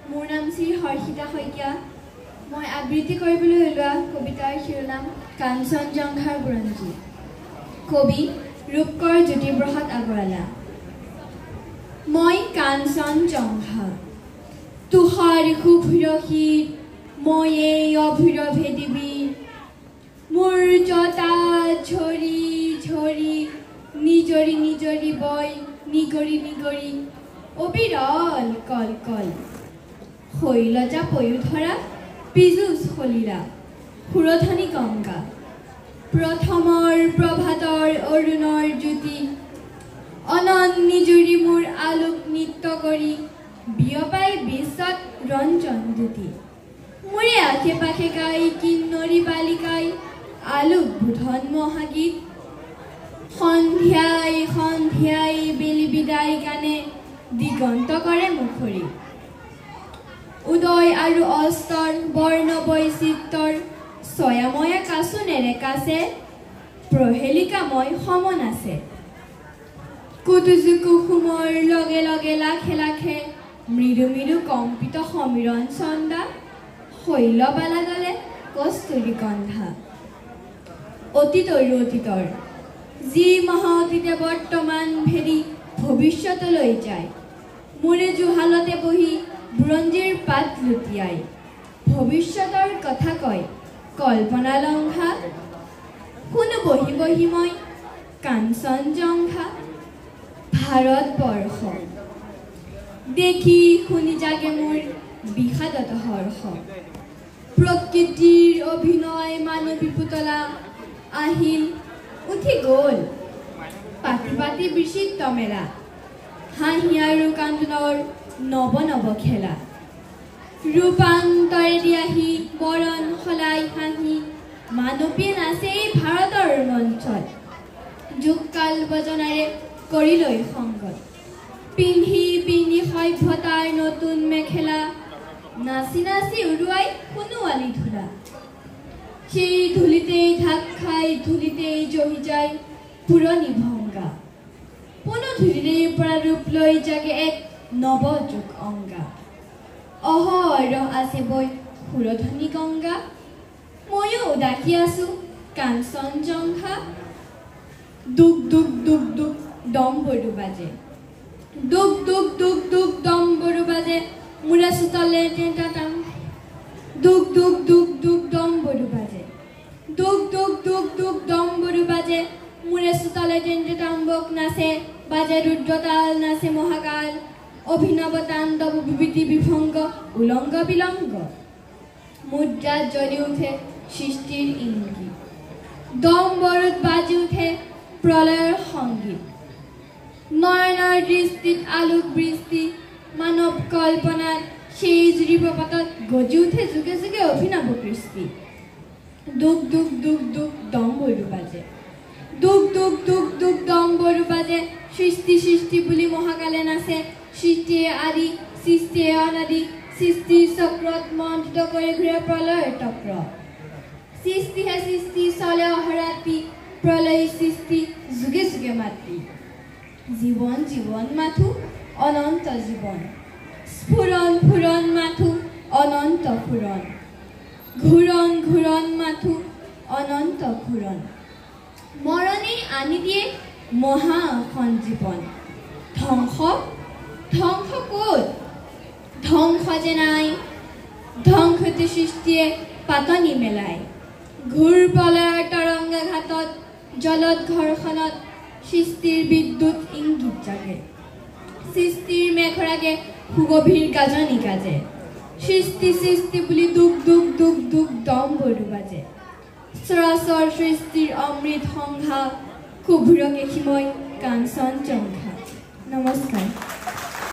মোৰ নাম শ্ৰী হৰ্ষিতা শইকীয়া। মই আবৃত্তি কৰিবলৈ ওলোৱা কবিতাৰ শিৰোনাম কাঞ্চনজংঘাৰ বুৰঞ্জী। কবি ৰূপকৰ জ্যোতিপ্ৰসাদ আগৰৱালা। মই কাঞ্চনজংঘা, তুষাৰ শুভ্ৰশীত মই এই অভৈৰৱে দিবি। মোৰ জতা ঝৰি ঝৰি নিজৰি নিজৰি বয় নিগৰি নিগৰি অবিৰল কল কল। শৈলজা পয়োধৰা পীযুষ সলিলা সুৰধনী গংগা। প্ৰথমৰ প্ৰভাতৰ অৰুণৰ জ্যোতি অনন নিজুৰি মোৰ আলোক নৃত্য কৰি বিয়পাই বিশ্বত ৰঞ্জন জ্যোতি। মোৰে আশে পাশে গাই কিন্নৰী বালিকাই আলোক বোধন মহাগীত। সন্ধিয়াই সন্ধিয়াই বেলি বিদায় গানে দিগন্ত কৰে মুখৰি। উদয় আৰু অস্তৰ বৰ্ণ বৈচিত্ৰৰ ছয়াময়া কাচোনেৰে কাছে প্ৰহেলিকাময় সমন আছে। কুতুজু কুসুমৰ লগে লগে লাখে লাখে মৃদু মৃদু কম্পিত সমীৰণ চন্দা শৈলবালা দলে কস্তুৰী গন্ধা। অতীতৰো অতীতৰ যি মহা অতীতে বৰ্তমান ভেদি ভৱিষ্যতলৈ যায়। মোৰে জুহালতে বহি বুৰঞ্জীৰ পাত লুটিয়াই ভৱিষ্যতৰ কথা কয় কল্পনা লংঘা। শুনো বহি বহি মই কাঞ্চনজংঘা। ভাৰতবৰ্ষ দেখি শুনি জাগে মোৰ বিষাদত হৰ্ষ। প্ৰকৃতিৰ অভিনয় মানৱী পুতলা আহিল উঠি গ'ল পাতি পাতি বিচিত্ৰ মেলা। হাঁহি আৰু কান্দোনৰ নৱ নৱ খেলা। ৰূপান্তৰেদি আহি বৰণ সলাই হাঁহি মানৱীয়ে নাচে এই ভাৰতৰ মঞ্চত। যুগকাল বজনাৰে কৰিলৈ সংগত পিন্ধি পিন্ধি সভ্যতাৰ নতুন মেখেলা। নাচি নাচি উৰুৱাই সোণোৱালী ধূলা। সেই ধূলিতেই ঢাক খাই ধূলিতেই জহি যায় পুৰণি ভংগা। পুনৰ ধূলিৰেই পৰা ৰূপ লৈ জাগে এক নৱযুগ অংগা। অহৰহ আছে বৈ সুৰধনী গংগা। ময়ো উদাসী আছো কাঞ্চনজংঘা। দুগ দুগ দুগ দুগ ডম্বৰু বাজে। দুগ দুগ দুগ দুগ ডম্বৰু বাজে মোৰে চোতালে টেঁটাটাং। দুগ দুগ দুগ দুগ ডম্বৰু বাজে। দুগ দুগ দুগ দুগ ডম্বৰু বাজে মোৰে চোতালে টেঁটাটাম্বক নাচে বাজে ৰুদ্ৰতাল নাচে মহাকাল। অভিনৱ তাণ্ডৱ বিভূতি বিভংগ উলংগ বিলংগ। মুদ্ৰাত জ্বলি উঠে সৃষ্টিৰ ইংগিত। ডম্বৰুত বাজি উঠে প্ৰলয়ৰ সংগীত। নয়নৰ দৃষ্টিত আলোক বৃষ্টি মানৱ কল্পনাত সেই জুৰিপ্ৰপাতত গজি উঠে যুগে যুগে অভিনৱ কৃষ্টি। দুগ দুগ দুগ দুগ ডম্বৰু বাজে। দুগ দুগ দুগ দুগ ডম্বৰু বাজে সৃষ্টি সৃষ্টি বুলি মহাকালে নাচে। সৃষ্টিয়ে আদি সৃষ্টিয়ে অনাদি সৃষ্টিৰ চক্ৰত মন্থিত কৰি ঘূৰে প্ৰলয়ৰ চক্ৰ। সৃষ্টিহে সৃষ্টি চলে অহৰাতি প্ৰলয় সৃষ্টি যুগে যুগে মাতৃ। জীৱন জীৱন মাথো অনন্ত জীৱন স্ফুৰণ ফুৰণ মাথো অনন্ত ফুৰণ। ঘূৰণ ঘূৰণ মাথো অনন্ত ঘূৰণ। মৰণেই আনি দিয়ে মহা সঞ্জীৱন। ধ্বংস ধ্বংস ক'ত ধ্বংস যে নাই। ধ্বংসতে সৃষ্টিয়ে পাতনি মেলাই। ঘূৰ প্ৰলয়ৰ তৰংগাঘাতত জলত ঘৰখনত সৃষ্টিৰ বিদ্যুৎ ইংগিত জাগে। সৃষ্টিৰ মেঘৰাগে সুগভীৰ গাজনি গাজে। সৃষ্টি সৃষ্টি বুলি দুগ দুগ দুগ দুগ ডম্বৰু বাজে। চৰাচৰ সৃষ্টিৰ অমৃত সংঘা শুভ্ৰ কেশীময় কাঞ্চনজংঘা। নমস্কাৰ।